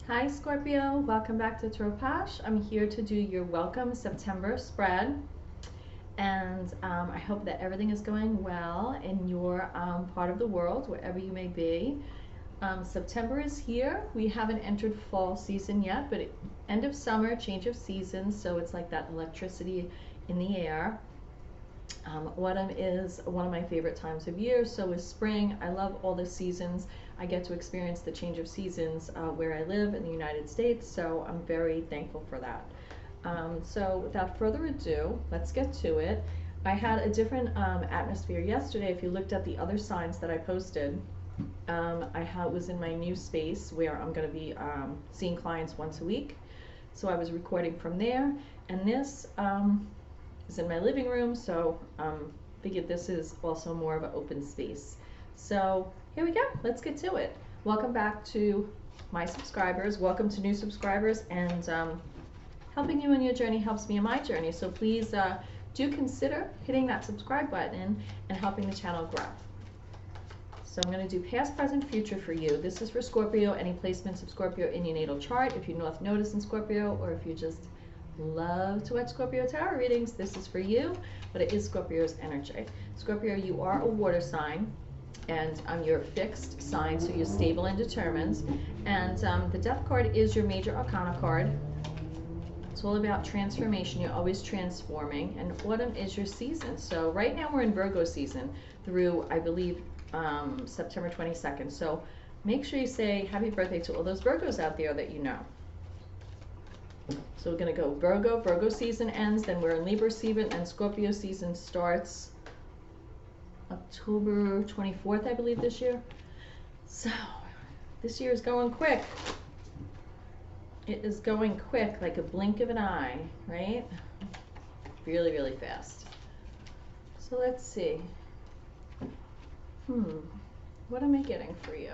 Hi Scorpio, welcome back to POSH. I'm here to do your welcome September spread, and I hope that everything is going well in your part of the world, wherever you may be. September is here. We haven't entered fall season yet, but end of summer, change of seasons, so it's like that electricity in the air. Autumn is one of my favorite times of year, so is spring. I love all the seasons. I get to experience the change of seasons where I live in the United States, so I'm very thankful for that. So without further ado, let's get to it. I had a different atmosphere yesterday. If you looked at the other signs that I posted, was in my new space where I'm going to be seeing clients once a week. So I was recording from there, and this is in my living room, so figured this is also more of an open space. So here we go, let's get to it. Welcome back to my subscribers, welcome to new subscribers, and helping you in your journey helps me in my journey, so please do consider hitting that subscribe button and helping the channel grow. So I'm going to do past, present, future for you. This is for Scorpio, any placements of Scorpio in your natal chart. If you North Node in Scorpio, or if you just love to watch Scorpio tarot readings, this is for you, but it is Scorpio's energy. Scorpio, you are a water sign, and you're a fixed sign, so you're stable and determined. And the Death card is your major arcana card. It's all about transformation. You're always transforming, and autumn is your season. So right now we're in Virgo season through, I believe, September 22nd. So make sure you say happy birthday to all those Virgos out there that you know. So we're going to go Virgo season ends, then we're in Libra season, and Scorpio season starts October 24th, I believe, this year. So this year is going quick. It is going quick, like a blink of an eye, right? Really, really fast. So let's see. What am I getting for you?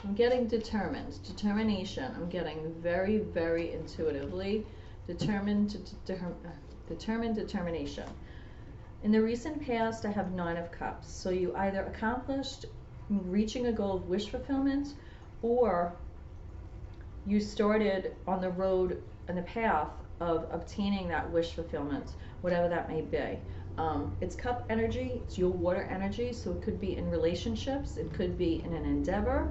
I'm getting determined, determination. I'm getting very, very intuitively determined determination. In the recent past, I have 9 of Cups. So you either accomplished reaching a goal of wish fulfillment, or you started on the road and the path of obtaining that wish fulfillment, whatever that may be. It's cup energy, it's your water energy, so it could be in relationships, it could be in an endeavor.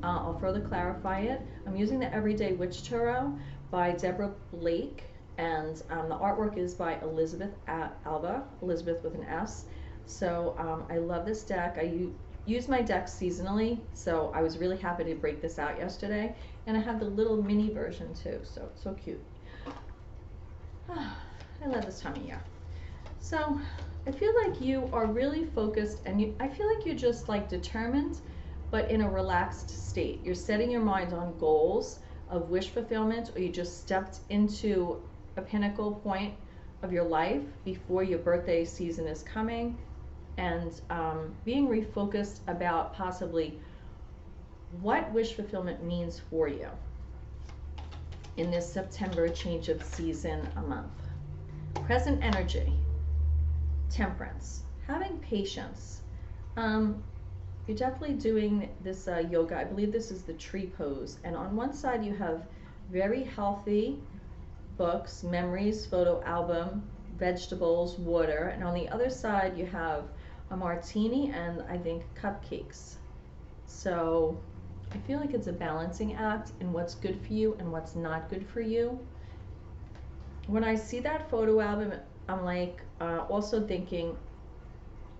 I'll further clarify it. I'm using the Everyday Witch Tarot by Deborah Blake, and the artwork is by Elizabeth Alba, Elizabeth with an S. So I love this deck. I use my deck seasonally, so I was really happy to break this out yesterday. And I have the little mini version too, so cute. I love this time of year. So I feel like you are really focused, and I feel like you're just like determined, but in a relaxed state. You're setting your mind on goals of wish fulfillment, or you just stepped into a pinnacle point of your life before your birthday season is coming, and being refocused about possibly what wish fulfillment means for you in this September change of season a month. Present energy. Temperance, having patience. You're definitely doing this yoga. I believe this is the tree pose. And on one side you have very healthy books, memories, photo album, vegetables, water. And on the other side you have a martini and I think cupcakes. So I feel like it's a balancing act in what's good for you and what's not good for you. When I see that photo album, I'm like also thinking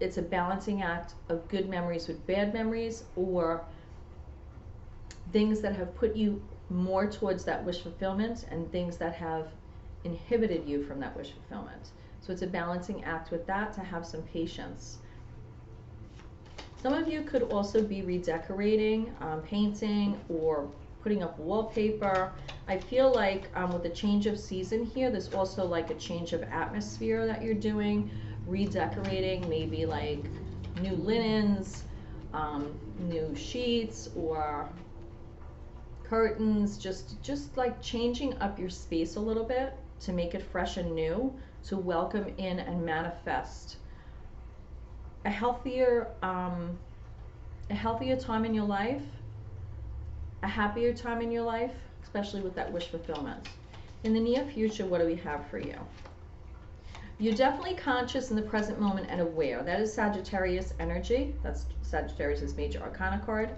it's a balancing act of good memories with bad memories, or things that have put you more towards that wish fulfillment and things that have inhibited you from that wish fulfillment. So it's a balancing act with that, to have some patience. Some of you could also be redecorating, painting, or putting up wallpaper. I feel like with the change of season here, there's also like a change of atmosphere that you're doing, redecorating, maybe like new linens, new sheets or curtains, just like changing up your space a little bit to make it fresh and new, to welcome in and manifest a healthier time in your life, a happier time in your life, especially with that wish fulfillment. In the near future, what do we have for you? You're definitely conscious in the present moment and aware. That is Sagittarius energy. That's Sagittarius' major arcana card.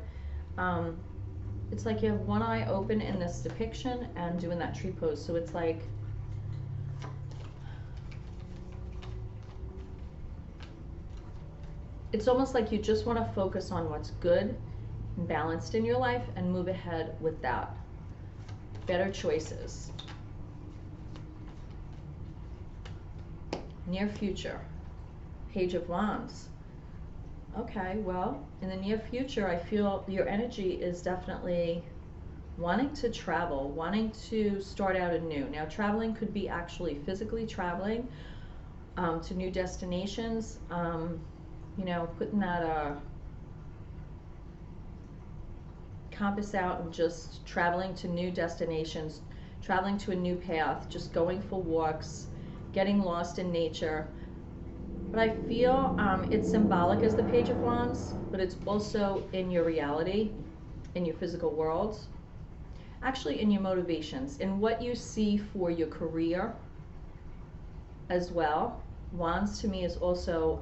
It's like you have one eye open in this depiction and doing that tree pose. So it's like, it's almost like you just want to focus on what's good and balanced in your life and move ahead with that. Better choices. Near future. Page of Wands. Okay, well, in the near future, I feel your energy is definitely wanting to travel, wanting to start out anew. Now, traveling could be actually physically traveling to new destinations, you know, putting that compass out and just traveling to new destinations, traveling to a new path, just going for walks, getting lost in nature. But I feel it's symbolic as the Page of Wands, but it's also in your reality, in your physical world, actually in your motivations, in what you see for your career as well. Wands to me is also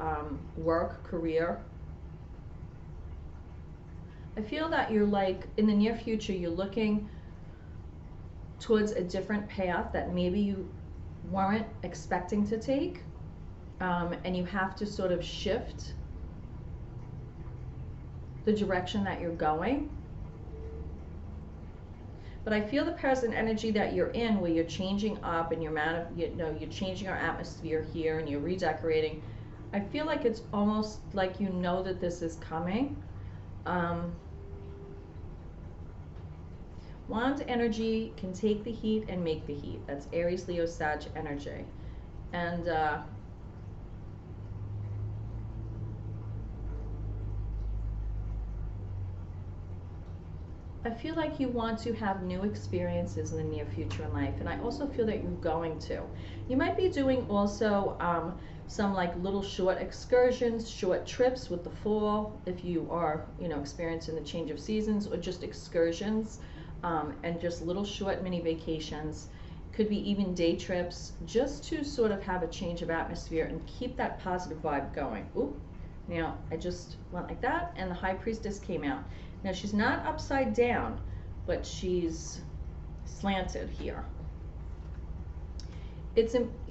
work, career. I feel that you're like, in the near future, you're looking towards a different path that maybe you weren't expecting to take. And you have to sort of shift the direction that you're going. But I feel the present energy that you're in, where you're changing up and you're changing our atmosphere here and you're redecorating. I feel like it's almost like you know that this is coming. Wand energy can take the heat and make the heat. That's Aries, Leo, Sag energy. And I feel like you want to have new experiences in the near future in life, and I also feel that you're going to. You might be doing also some like little short excursions, short trips with the fall, if you are, you know, experiencing the change of seasons, or just excursions and just little short mini vacations. Could be even day trips, just to sort of have a change of atmosphere and keep that positive vibe going. Ooh, now I just went like that, and the High Priestess came out. Now she's not upside down, but she's slanted here.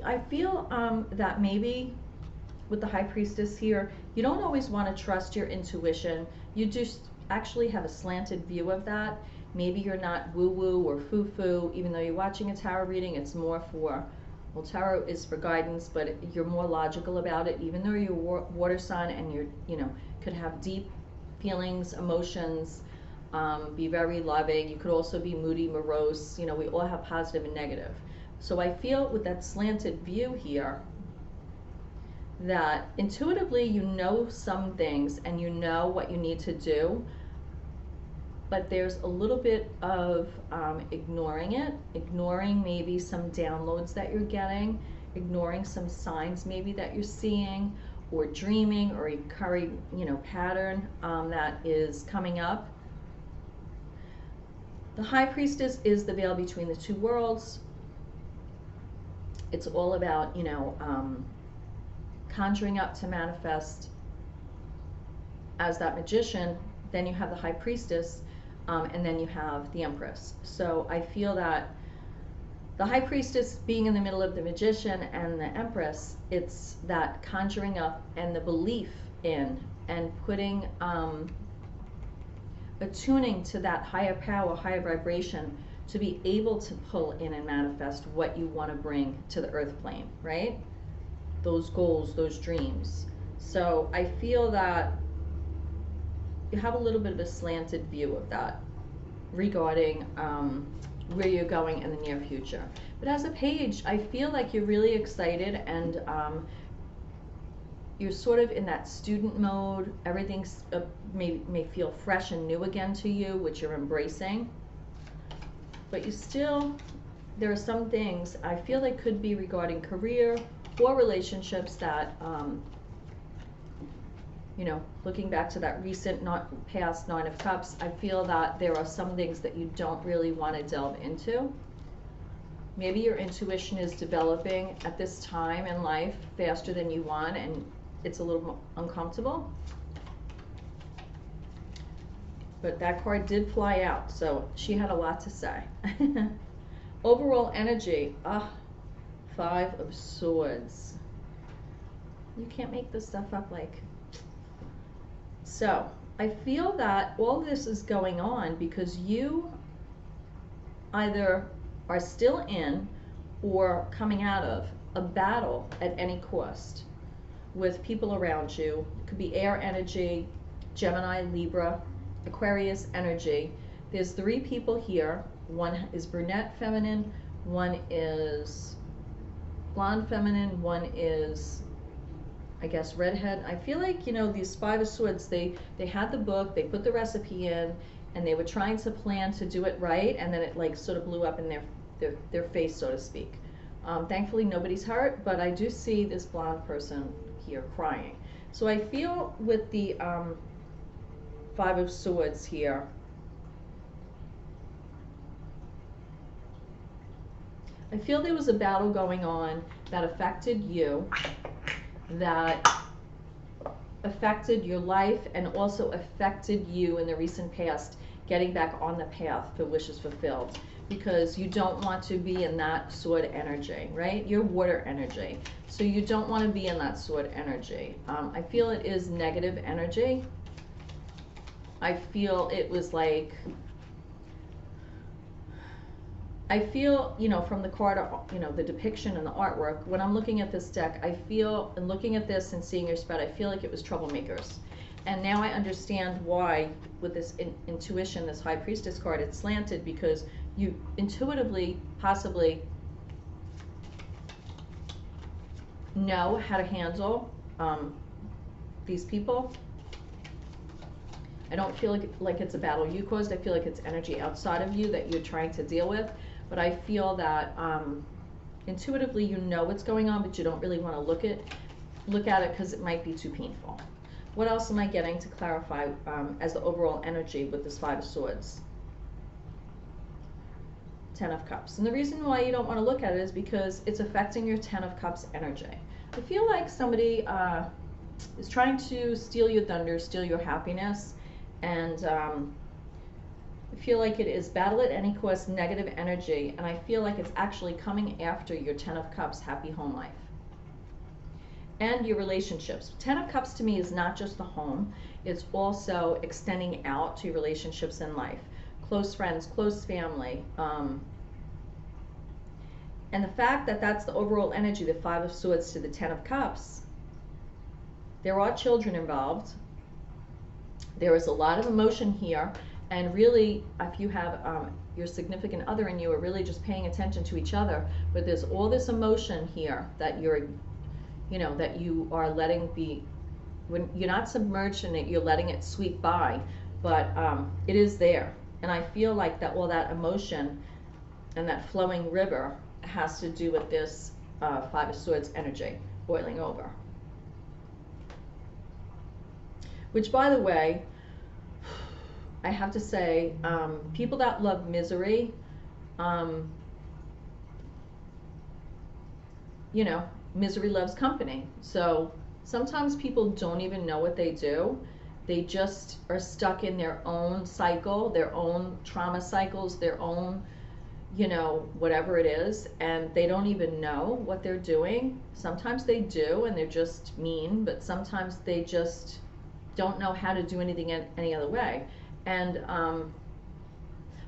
I feel that maybe with the High Priestess here, you don't always want to trust your intuition. You just actually have a slanted view of that. Maybe you're not woo-woo or foo-foo, even though you're watching a tarot reading. It's more for, well, tarot is for guidance, but you're more logical about it. Even though you're water sign and you're, you know, could have deep feelings, emotions, be very loving. You could also be moody, morose. You know, we all have positive and negative. So I feel with that slanted view here that intuitively you know some things and you know what you need to do, but there's a little bit of ignoring it, ignoring maybe some downloads that you're getting, ignoring some signs maybe that you're seeing, or dreaming, or a recurring, you know, pattern that is coming up. The High Priestess is the veil between the two worlds. It's all about, you know, conjuring up to manifest as that magician. Then you have the High Priestess, and then you have the Empress. So I feel that the High Priestess being in the middle of the Magician and the Empress, it's that conjuring up and the belief in and putting, attuning to that higher power, higher vibration, to be able to pull in and manifest what you want to bring to the earth plane, right? Those goals, those dreams. So I feel that you have a little bit of a slanted view of that regarding where you're going in the near future. But as a page, I feel like you're really excited, and you're sort of in that student mode. Everything's may feel fresh and new again to you, which you're embracing. But you still, there are some things I feel like could be regarding career or relationships that you know, looking back to that recent, not past Nine of Cups, I feel that there are some things that you don't really want to delve into. Maybe your intuition is developing at this time in life faster than you want, and it's a little uncomfortable. But that card did fly out, so she had a lot to say. Overall energy, 5 of Swords. You can't make this stuff up, like. So I feel that all this is going on because you either are still in or coming out of a battle at any cost with people around you. It could be air energy, Gemini, Libra, Aquarius energy. There's 3 people here. One is brunette feminine, one is blonde feminine, one is, I guess, redhead. I feel like, you know, these 5 of Swords, they had the book, they put the recipe in, and they were trying to plan to do it right, and then it like sort of blew up in their face, so to speak. Thankfully nobody's hurt, but I do see this blonde person here crying. So I feel with the 5 of Swords here, I feel there was a battle going on that affected you, that affected your life, and also affected you in the recent past getting back on the path for wishes fulfilled, because you don't want to be in that sword energy, right? You're water energy, so you don't want to be in that sword energy. I feel it is negative energy. I feel it was like, I feel, you know, from the card, you know, the depiction and the artwork, when I'm looking at this deck, I feel, and looking at this and seeing your spread, I feel like it was troublemakers. And now I understand why, with this intuition, this High Priestess card, it's slanted, because you intuitively, possibly, know how to handle these people. I don't feel like it's a battle you caused. I feel like it's energy outside of you that you're trying to deal with. But I feel that intuitively you know what's going on, but you don't really want to look at it because it might be too painful. What else am I getting to clarify as the overall energy with this 5 of Swords? 10 of Cups. And the reason why you don't want to look at it is because it's affecting your 10 of Cups energy. I feel like somebody is trying to steal your thunder, steal your happiness, and I feel like it is battle at any cost, negative energy, and I feel like it's actually coming after your 10 of Cups happy home life and your relationships. 10 of Cups to me is not just the home, it's also extending out to your relationships in life, close friends, close family, and the fact that that's the overall energy, the 5 of Swords to the 10 of Cups. There are children involved. There is a lot of emotion here. And really, if you have your significant other and you are really just paying attention to each other, but there's all this emotion here that you're, you know, that you are letting be, when you're not submerged in it, you're letting it sweep by, but it is there. And I feel like that all that emotion and that flowing river has to do with this 5 of Swords energy boiling over. Which, by the way, I have to say, people that love misery, you know, misery loves company. So sometimes people don't even know what they do. They just are stuck in their own cycle, their own trauma cycles, their own, you know, whatever it is, and they don't even know what they're doing. Sometimes they do, and they're just mean, but sometimes they just don't know how to do anything any other way. And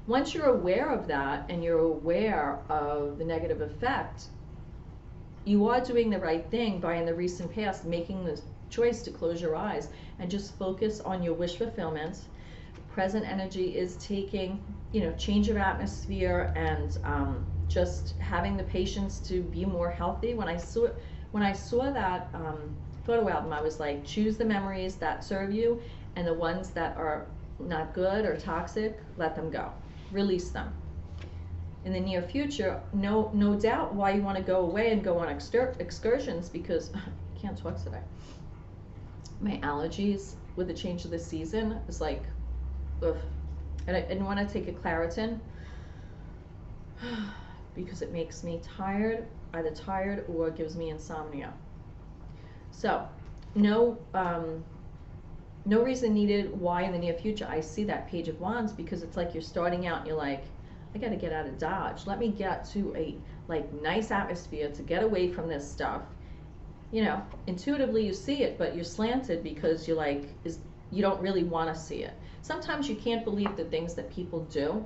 once you're aware of that and you're aware of the negative effect, you are doing the right thing by, in the recent past, making the choice to close your eyes and just focus on your wish fulfillment. Present energy is taking, you know, change of atmosphere and just having the patience to be more healthy. When I saw that photo album, I was like, choose the memories that serve you, and the ones that are not good or toxic, let them go, release them. In the near future, no doubt why you want to go away and go on excursions, because I can't talk today. my allergies with the change of the season is like, ugh. And I didn't want to take a Claritin because it makes me tired, either tired or gives me insomnia. So, no, no reason needed why in the near future. I see that Page of Wands because it's like you're starting out and you're like, I got to get out of Dodge. Let me get to a like nice atmosphere to get away from this stuff. You know, intuitively you see it, but you're slanted because you're like, you don't really want to see it. Sometimes you can't believe the things that people do,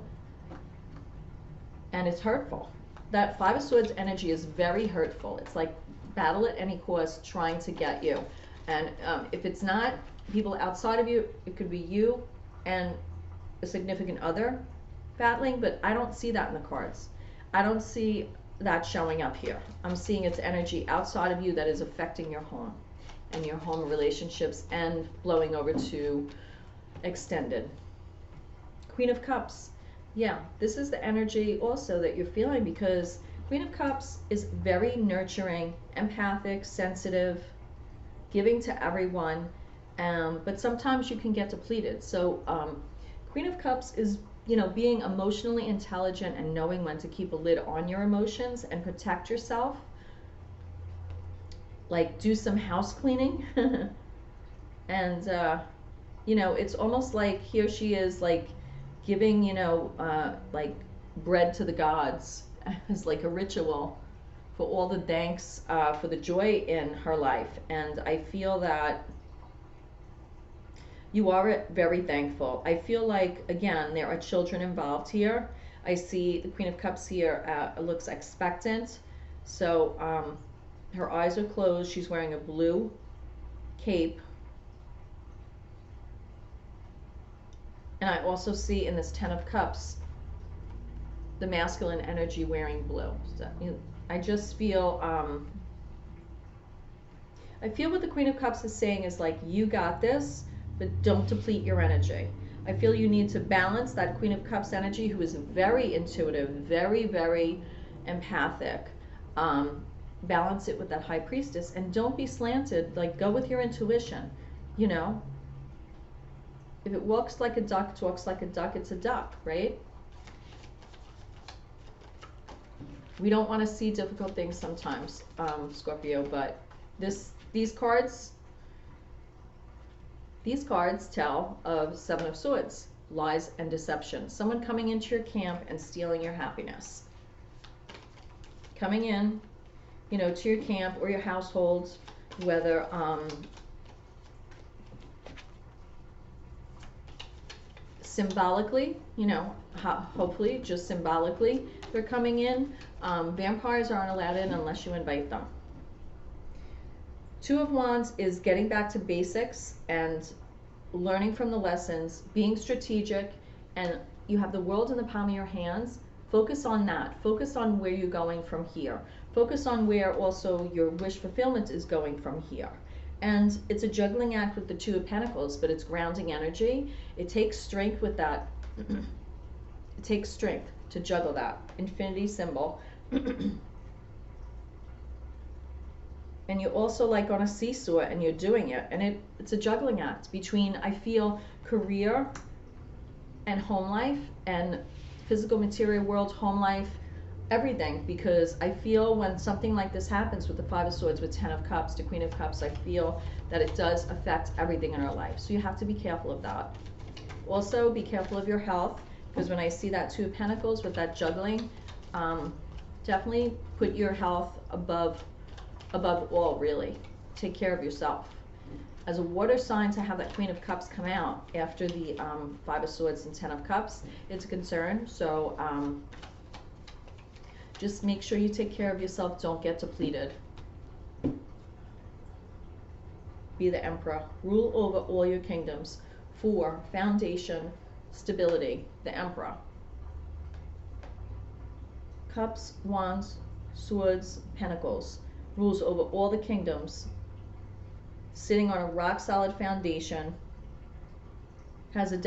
and it's hurtful. That Five of Swords energy is very hurtful. It's like battle at any cost trying to get you. And if it's not people outside of you, it could be you and a significant other battling, but I don't see that in the cards. I don't see that showing up here. I'm seeing its energy outside of you that is affecting your home and your home relationships and blowing over to extended. Queen of Cups. Yeah, this is the energy also that you're feeling because Queen of Cups is very nurturing, empathic, sensitive, giving to everyone, but sometimes you can get depleted. So Queen of Cups is, you know, being emotionally intelligent and knowing when to keep a lid on your emotions and protect yourself. Like do some house cleaning. And, you know, it's almost like here she is like giving, you know, like bread to the gods as like a ritual for all the thanks, for the joy in her life. And I feel that you are very thankful. I feel like, again, there are children involved here. I see the Queen of Cups here looks expectant. So her eyes are closed. She's wearing a blue cape. And I also see in this Ten of Cups, the masculine energy wearing blue. So, you know, I just feel, I feel what the Queen of Cups is saying is like, you got this, but don't deplete your energy. I feel you need to balance that Queen of Cups energy, who is very intuitive, very, very empathic. Balance it with that High Priestess, and don't be slanted. Like, go with your intuition, you know? If it walks like a duck, talks like a duck, it's a duck, right? We don't want to see difficult things sometimes, Scorpio, but these cards tell of Seven of Swords, lies and deception. Someone coming into your camp and stealing your happiness. Coming in, you know, to your camp or your household, whether symbolically, you know, hopefully just symbolically they're coming in. Vampires aren't allowed in unless you invite them. Two of Wands is getting back to basics and learning from the lessons, being strategic, and you have the world in the palm of your hands. Focus on that. Focus on where you're going from here. Focus on where also your wish fulfillment is going from here. And it's a juggling act with the Two of Pentacles, but it's grounding energy. It takes strength with that. It takes strength to juggle that infinity symbol. And you're also like on a seesaw and you're doing it. And it's a juggling act between, I feel, career and home life and physical material world, home life, everything. Because I feel when something like this happens with the Five of Swords, with Ten of Cups to Queen of Cups, I feel that it does affect everything in our life. So you have to be careful of that. Also, be careful of your health, because when I see that Two of Pentacles with that juggling, definitely put your health above all, really. Take care of yourself. As a water sign, to have that Queen of Cups come out after the Five of Swords and Ten of Cups, it's a concern. So just make sure you take care of yourself. Don't get depleted. Be the Emperor. Rule over all your kingdoms. 4, foundation, stability. The Emperor. Cups, Wands, Swords, Pentacles. Rules over all the kingdoms. Sitting on a rock solid foundation. Has a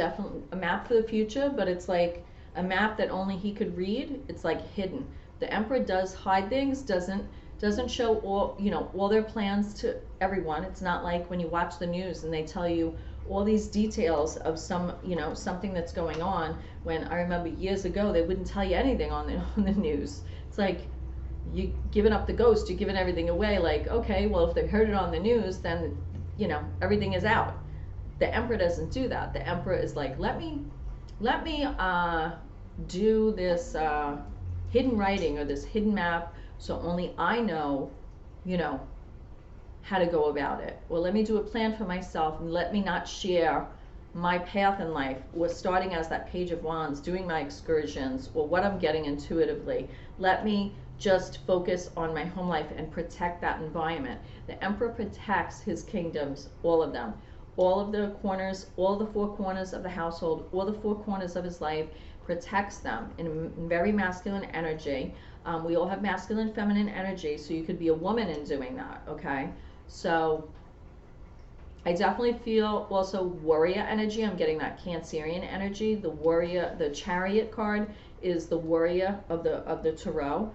map for the future, but it's like a map that only he could read. It's like hidden. The Emperor does hide things, doesn't doesn't show all, you know, all their plans to everyone. It's not like when you watch the news and they tell you all these details of some, you know, something that's going on, when I remember years ago they wouldn't tell you anything on the news. It's like, you giving up the ghost, you're giving everything away. Like, okay, well, if they heard it on the news, then, you know, everything is out. The Emperor doesn't do that. The Emperor is like, let me do this hidden writing or this hidden map, so only I know, you know, how to go about it. Or let me do a plan for myself and let me not share my path in life, or starting as that Page of Wands, doing my excursions, or what I'm getting intuitively. Let me just focus on my home life and protect that environment. The Emperor protects his kingdoms, all of them. All of the corners, all the four corners of the household, all the four corners of his life, protects them in very masculine energy. We all have masculine, feminine energy, so you could be a woman in doing that, okay? So I definitely feel also warrior energy. I'm getting that Cancerian energy. The warrior, the Chariot card is the warrior of the tarot.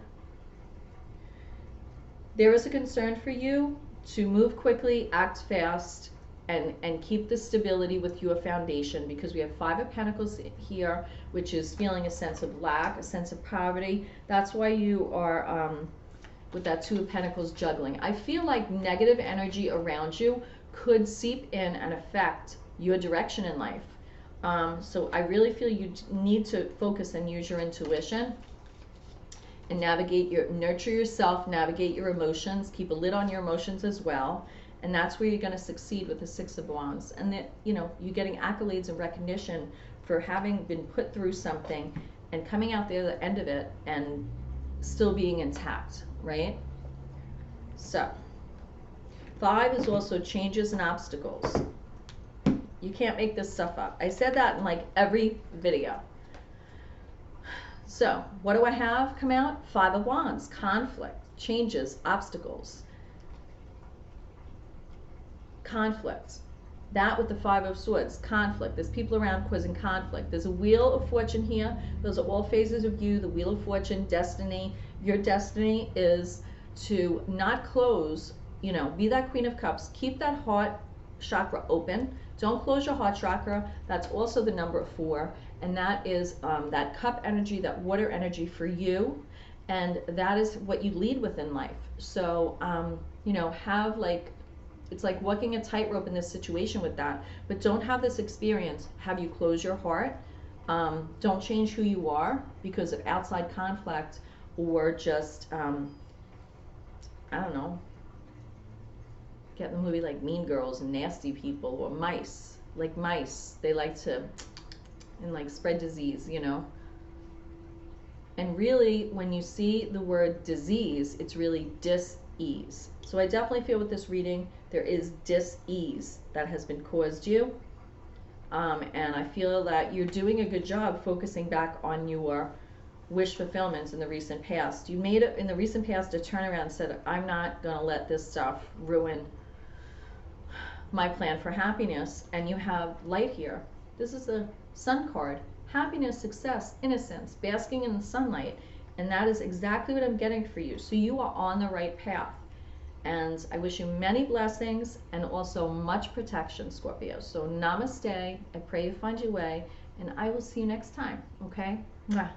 There is a concern for you to move quickly, act fast, and keep the stability with your foundation, because we have Five of Pentacles here, which is feeling a sense of lack, a sense of poverty. That's why you are with that Two of Pentacles juggling. I feel like negative energy around you could seep in and affect your direction in life. So I really feel you need to focus and use your intuition and nurture yourself, navigate your emotions, keep a lid on your emotions as well. And that's where you're going to succeed with the Six of Wands. And that, you know, you're getting accolades and recognition for having been put through something and coming out the other end of it and still being intact, right? So, 5 is also changes and obstacles. You can't make this stuff up. I said that in like every video. So, what do I have come out? 5 of Wands, conflict, changes, obstacles. Conflict. That with the 5 of Swords, conflict. There's people around causing conflict. There's a Wheel of Fortune here. Those are all phases of you. The Wheel of Fortune, destiny. Your destiny is to not close, you know, be that Queen of Cups. Keep that heart chakra open. Don't close your heart chakra. That's also the number 4. And that is that cup energy, that water energy for you. And that is what you lead with in life. So, you know, have like, it's like walking a tightrope in this situation with that, but don't have this experience have you close your heart. Don't change who you are because of outside conflict, or just I don't know, get in the movie like Mean Girls and nasty people, or mice, like mice, they like to and like spread disease, you know. And really, when you see the word disease, it's really dis-ease. So I definitely feel with this reading, there is dis-ease that has been caused you. And I feel that you're doing a good job focusing back on your wish fulfillments in the recent past. You made it in the recent past a turnaround and said, I'm not going to let this stuff ruin my plan for happiness. And you have light here. This is the Sun card. Happiness, success, innocence, basking in the sunlight. And that is exactly what I'm getting for you. So you are on the right path. And I wish you many blessings and also much protection, Scorpio. So namaste. I pray you find your way. And I will see you next time. Okay? Mwah.